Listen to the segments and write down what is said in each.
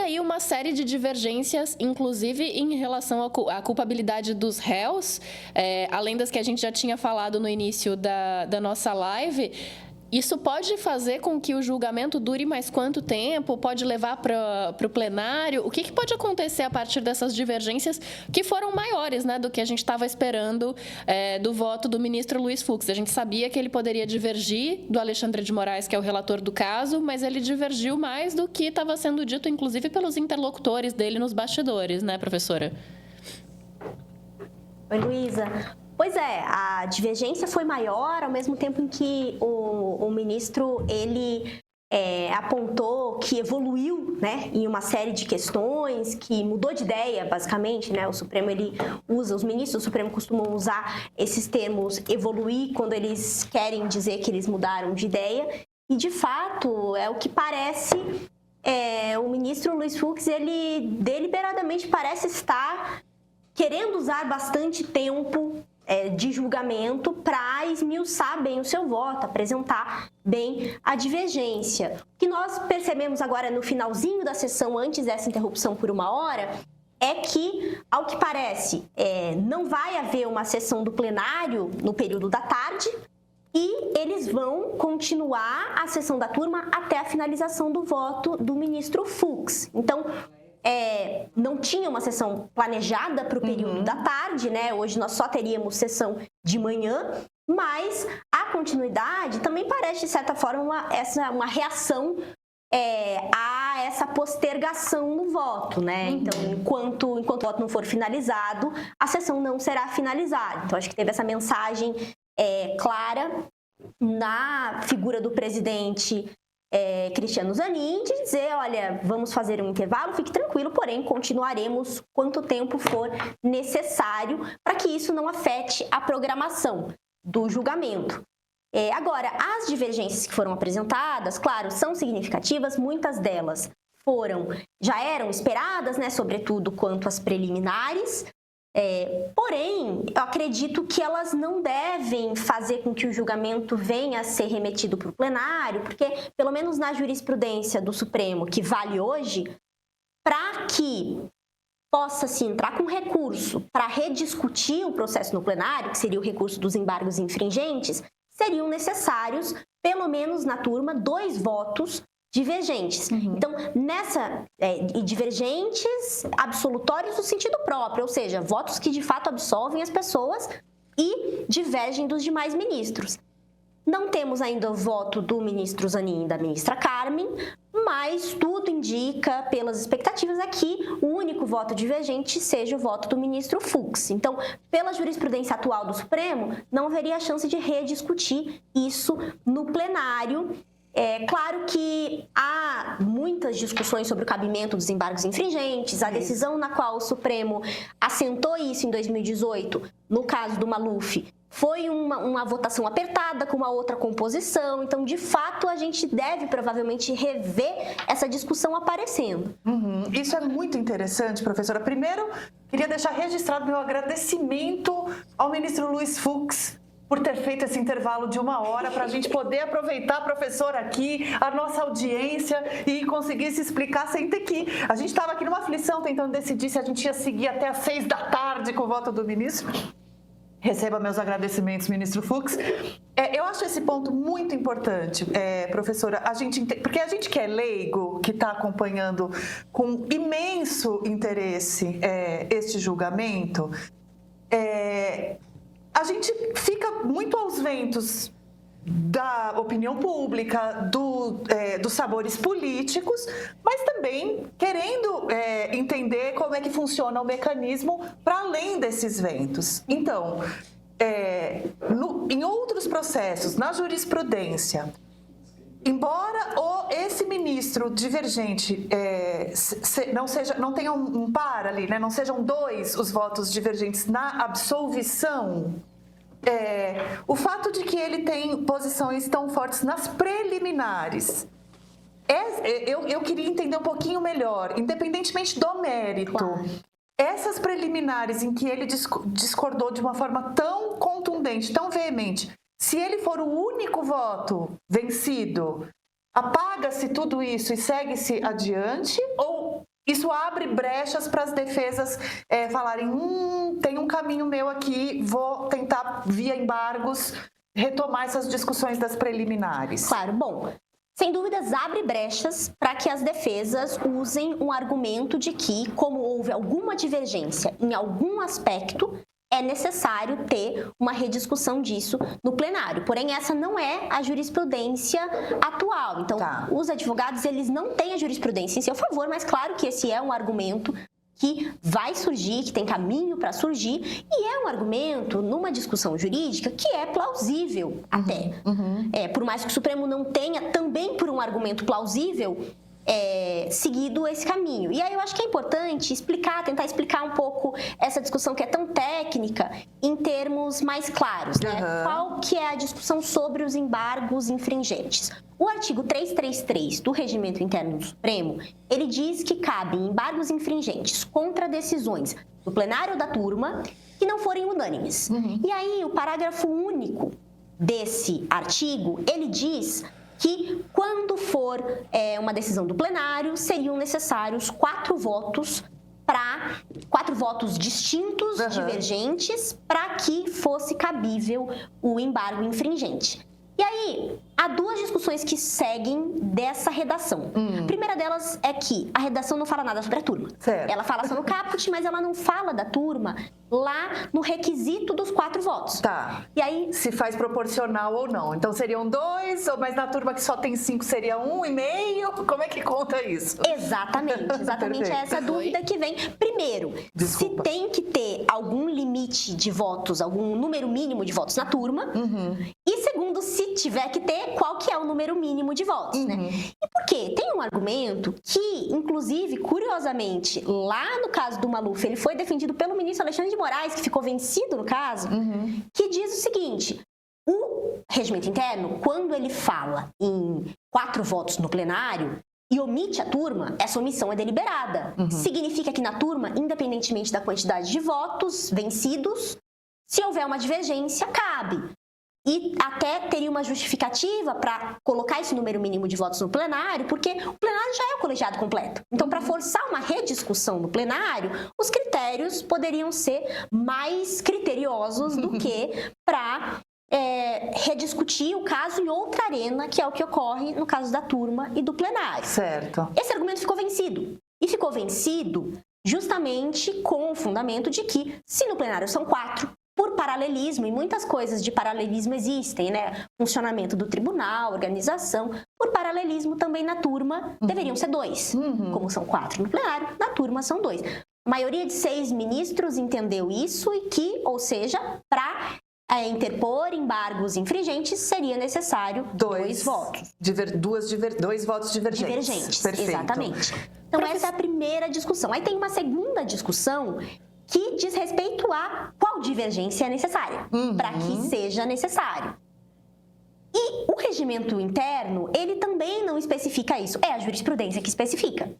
aí uma série de divergências, inclusive em relação à culpabilidade dos réus, além das que a gente já tinha falado no início da nossa live. Isso pode fazer com que o julgamento dure mais quanto tempo? Pode levar para o plenário? O que pode acontecer a partir dessas divergências que foram maiores, né, do que a gente estava esperando do voto do ministro Luiz Fux? A gente sabia que ele poderia divergir do Alexandre de Moraes, que é o relator do caso, mas ele divergiu mais do que estava sendo dito, inclusive, pelos interlocutores dele nos bastidores, né, professora? Oi, Luísa. Pois é, a divergência foi maior, ao mesmo tempo em que o ministro, ele apontou que evoluiu, né, em uma série de questões, que mudou de ideia, basicamente, né, o Supremo, os ministros do Supremo costumam usar esses termos evoluir quando eles querem dizer que eles mudaram de ideia, e de fato, é o que parece, o ministro Luiz Fux, ele deliberadamente parece estar querendo usar bastante tempo de julgamento para esmiuçar bem o seu voto, apresentar bem a divergência. O que nós percebemos agora no finalzinho da sessão, antes dessa interrupção por 1 hora, é que, ao que parece, não vai haver uma sessão do plenário no período da tarde e eles vão continuar a sessão da turma até a finalização do voto do ministro Fux. Então, não tinha uma sessão planejada para o período da tarde, né? Hoje nós só teríamos sessão de manhã, mas a continuidade também parece, de certa forma, uma reação a essa postergação no voto, né? Então, enquanto o voto não for finalizado, a sessão não será finalizada. Então, acho que teve essa mensagem clara na figura do presidente Cristiano Zanin, de dizer, olha, vamos fazer um intervalo, fique tranquilo, porém continuaremos quanto tempo for necessário para que isso não afete a programação do julgamento. Agora, as divergências que foram apresentadas, claro, são significativas, muitas delas já eram esperadas, né, sobretudo quanto às preliminares, porém, eu acredito que elas não devem fazer com que o julgamento venha a ser remetido para o plenário, porque, pelo menos na jurisprudência do Supremo, que vale hoje, para que possa-se entrar com recurso para rediscutir o processo no plenário, que seria o recurso dos embargos infringentes, seriam necessários, pelo menos na turma, 2 votos divergentes. Então, divergentes absolutórios no sentido próprio, ou seja, votos que de fato absolvem as pessoas e divergem dos demais ministros. Não temos ainda o voto do ministro Zanin e da ministra Carmen, mas tudo indica, pelas expectativas, que o único voto divergente seja o voto do ministro Fux. Então, pela jurisprudência atual do Supremo, não haveria a chance de rediscutir isso no plenário. Claro que há muitas discussões sobre o cabimento dos embargos infringentes, a decisão na qual o Supremo assentou isso em 2018, no caso do Maluf, foi uma votação apertada, com uma outra composição. Então, de fato, a gente deve provavelmente rever essa discussão aparecendo. Isso é muito interessante, professora. Primeiro, queria deixar registrado meu agradecimento ao ministro Luiz Fux por ter feito esse intervalo de 1 hora para a gente poder aproveitar a professora aqui, a nossa audiência e conseguir se explicar sem ter que... A gente estava aqui numa aflição tentando decidir se a gente ia seguir até às 6 da tarde com o voto do ministro. Receba meus agradecimentos, ministro Fux. Eu acho esse ponto muito importante, professora, porque a gente que é leigo, que está acompanhando com imenso interesse este julgamento, a gente fica muito aos ventos da opinião pública, dos sabores políticos, mas também querendo entender como é que funciona o mecanismo para além desses ventos. Então, em outros processos, na jurisprudência, embora esse ministro divergente não tenha um par ali, né, não sejam 2 os votos divergentes na absolvição, o fato de que ele tem posições tão fortes nas preliminares, eu queria entender um pouquinho melhor, independentemente do mérito. Claro. Essas preliminares em que ele discordou de uma forma tão contundente, tão veemente, se ele for o único voto vencido, apaga-se tudo isso e segue-se adiante? Ou isso abre brechas para as defesas falarem, tem um caminho meu aqui, vou tentar, via embargos, retomar essas discussões das preliminares. Claro, bom, sem dúvidas abre brechas para que as defesas usem um argumento de que, como houve alguma divergência em algum aspecto, é necessário ter uma rediscussão disso no plenário. Porém, essa não é a jurisprudência atual. Então, os advogados, eles não têm a jurisprudência em seu favor, mas claro que esse é um argumento que vai surgir, que tem caminho para surgir, e é um argumento, numa discussão jurídica, que é plausível até. Por mais que o Supremo não tenha, também por um argumento plausível, seguido esse caminho. E aí eu acho que é importante tentar explicar um pouco essa discussão que é tão técnica em termos mais claros, né? Qual que é a discussão sobre os embargos infringentes? O artigo 333 do Regimento Interno do Supremo, ele diz que cabem embargos infringentes contra decisões do plenário ou da turma que não forem unânimes. E aí o parágrafo único desse artigo, ele diz que quando for uma decisão do plenário, seriam necessários 4 votos distintos, divergentes, para que fosse cabível o embargo infringente. E aí, há 2 discussões que seguem dessa redação. A primeira delas é que a redação não fala nada sobre a turma. Certo. Ela fala só no caput, mas ela não fala da turma lá no requisito dos 4 votos. E aí, se faz proporcional ou não. Então, seriam 2, mas na turma que só tem 5 seria 1,5? Como é que conta isso? Exatamente essa dúvida que vem. Primeiro, se tem que ter algum limite de votos, algum número mínimo de votos na turma. E segundo, se tiver que ter, qual que é o número mínimo de votos, né? E por quê? Tem um argumento que, inclusive, curiosamente, lá no caso do Maluf, ele foi defendido pelo ministro Alexandre de Moraes, que ficou vencido no caso, que diz o seguinte: o regimento interno, quando ele fala em 4 votos no plenário e omite a turma, essa omissão é deliberada. Significa que na turma, independentemente da quantidade de votos vencidos, se houver uma divergência, cabe. E até teria uma justificativa para colocar esse número mínimo de votos no plenário, porque o plenário já é o colegiado completo. Então, para forçar uma rediscussão no plenário, os critérios poderiam ser mais criteriosos do que para rediscutir o caso em outra arena, que é o que ocorre no caso da turma e do plenário. Certo. Esse argumento ficou vencido. E ficou vencido justamente com o fundamento de que, se no plenário são 4, por paralelismo, e muitas coisas de paralelismo existem, né? Funcionamento do tribunal, organização. Por paralelismo, também na turma, deveriam ser 2. Como são 4 no plenário, na turma são 2. A maioria de 6 ministros entendeu isso e que, ou seja, para interpor embargos infringentes, seria necessário 2 votos. 2 votos divergentes. Perfeito. Exatamente. Então, essa é a primeira discussão. Aí tem uma segunda discussão que diz respeito a qual divergência é necessária, para que seja necessário. E o regimento interno, ele também não especifica isso, é a jurisprudência que especifica.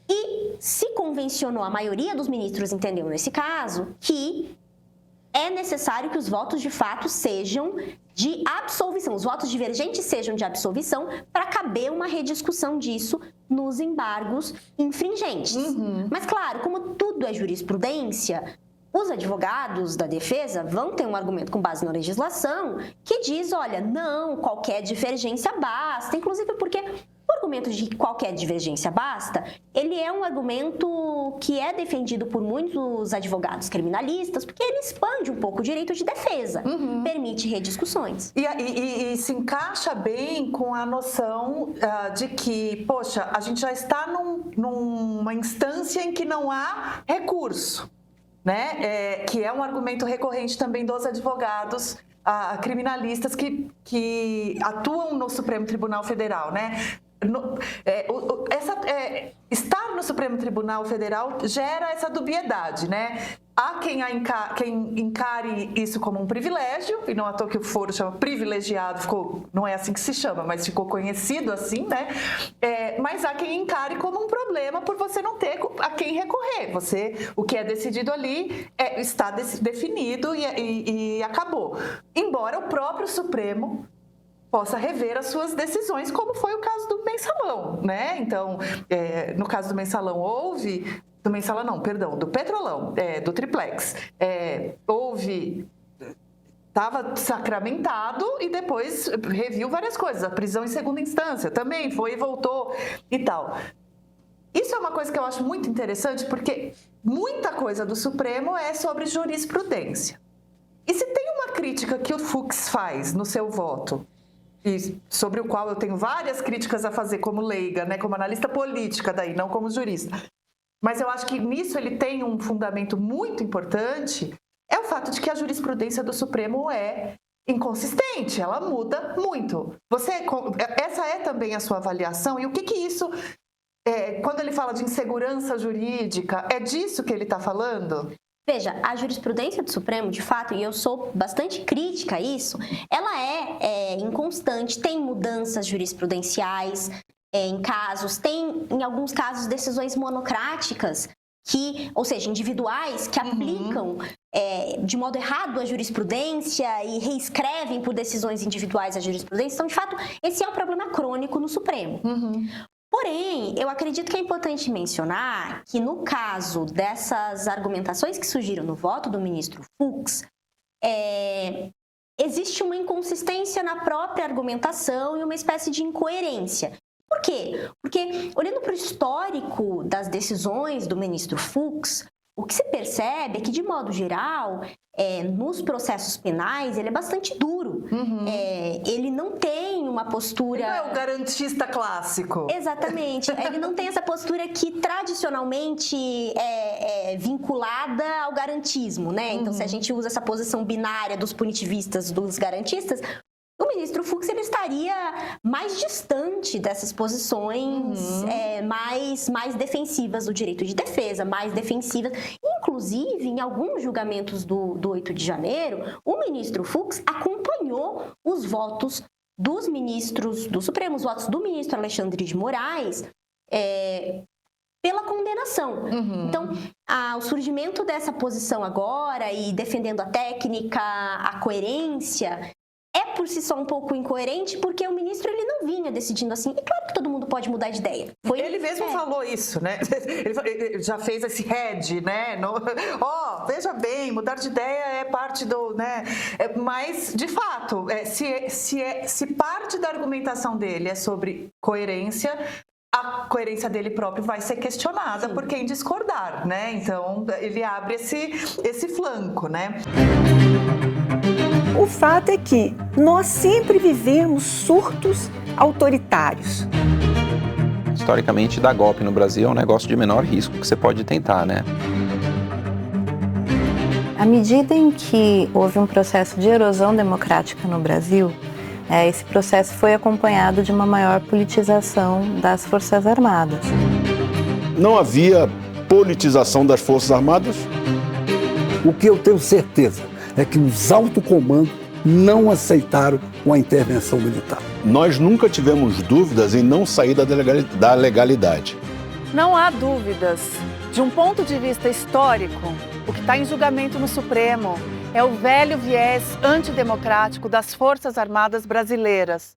E se convencionou, a maioria dos ministros entendeu nesse caso, que é necessário que os votos de fato sejam de absolvição, os votos divergentes sejam de absolvição, para caber uma rediscussão disso nos embargos infringentes. Mas, claro, como tudo é jurisprudência, os advogados da defesa vão ter um argumento com base na legislação que diz, olha, não, qualquer divergência basta, inclusive porque o argumento de que qualquer divergência basta, ele é um argumento que é defendido por muitos advogados criminalistas, porque ele expande um pouco o direito de defesa, permite rediscussões. E se encaixa bem com a noção de que, poxa, a gente já está numa instância em que não há recurso, né? Que é um argumento recorrente também dos advogados criminalistas que atuam no Supremo Tribunal Federal, né? Estar no Supremo Tribunal Federal gera essa dubiedade, né? Há quem encare isso como um privilégio, e não à toa que o foro chama privilegiado, não é assim que se chama, mas ficou conhecido assim, né? Mas há quem encare como um problema por você não ter a quem recorrer. O que é decidido ali está definido e acabou. Embora o próprio Supremo possa rever as suas decisões, como foi o caso do mensalão, né? Então, no caso do mensalão, do Petrolão, do Triplex, estava sacramentado e depois reviu várias coisas. A prisão em segunda instância também foi e voltou e tal. Isso é uma coisa que eu acho muito interessante, porque muita coisa do Supremo é sobre jurisprudência. E se tem uma crítica que o Fux faz no seu voto, e sobre o qual eu tenho várias críticas a fazer como leiga, né, como analista política daí, não como jurista, mas eu acho que nisso ele tem um fundamento muito importante, é o fato de que a jurisprudência do Supremo é inconsistente, ela muda muito. Essa é também a sua avaliação, e o que isso, quando ele fala de insegurança jurídica, é disso que ele está falando? Veja, a jurisprudência do Supremo, de fato, e eu sou bastante crítica a isso, ela é inconstante, tem mudanças jurisprudenciais em alguns casos, decisões monocráticas, ou seja, individuais, que aplicam de modo errado a jurisprudência e reescrevem por decisões individuais a jurisprudência. Então, de fato, esse é um problema crônico no Supremo. Porém, eu acredito que é importante mencionar que no caso dessas argumentações que surgiram no voto do ministro Fux, existe uma inconsistência na própria argumentação e uma espécie de incoerência. Por quê? Porque, olhando para o histórico das decisões do ministro Fux, o que se percebe é que, de modo geral, nos processos penais, ele é bastante duro. Ele não tem uma postura... Ele não é o garantista clássico. Exatamente. Ele não tem essa postura que, tradicionalmente, é vinculada ao garantismo, né? Então, se a gente usa essa posição binária dos punitivistas, dos garantistas, o ministro Fux ele estaria mais distante dessas posições mais defensivas do direito de defesa, mais defensivas. Inclusive, em alguns julgamentos do 8 de janeiro, o ministro Fux acompanhou os votos dos ministros do Supremo, os votos do ministro Alexandre de Moraes, pela condenação. Então, o surgimento dessa posição agora e defendendo a técnica, a coerência... por si só um pouco incoerente, porque o ministro ele não vinha decidindo assim. E claro que todo mundo pode mudar de ideia. Ele mesmo falou isso, né? Ele já fez esse head, né? Veja bem, mudar de ideia é parte do... né? Mas, de fato, se parte da argumentação dele é sobre coerência, a coerência dele próprio vai ser questionada por quem discordar, né? Então, ele abre esse flanco, né? O fato é que nós sempre vivemos surtos autoritários. Historicamente, dar golpe no Brasil é um negócio de menor risco que você pode tentar, né? À medida em que houve um processo de erosão democrática no Brasil, esse processo foi acompanhado de uma maior politização das Forças Armadas. Não havia politização das Forças Armadas? O que eu tenho certeza é que os alto comando não aceitaram uma intervenção militar. Nós nunca tivemos dúvidas em não sair da legalidade. Não há dúvidas. De um ponto de vista histórico, o que está em julgamento no Supremo é o velho viés antidemocrático das Forças Armadas brasileiras.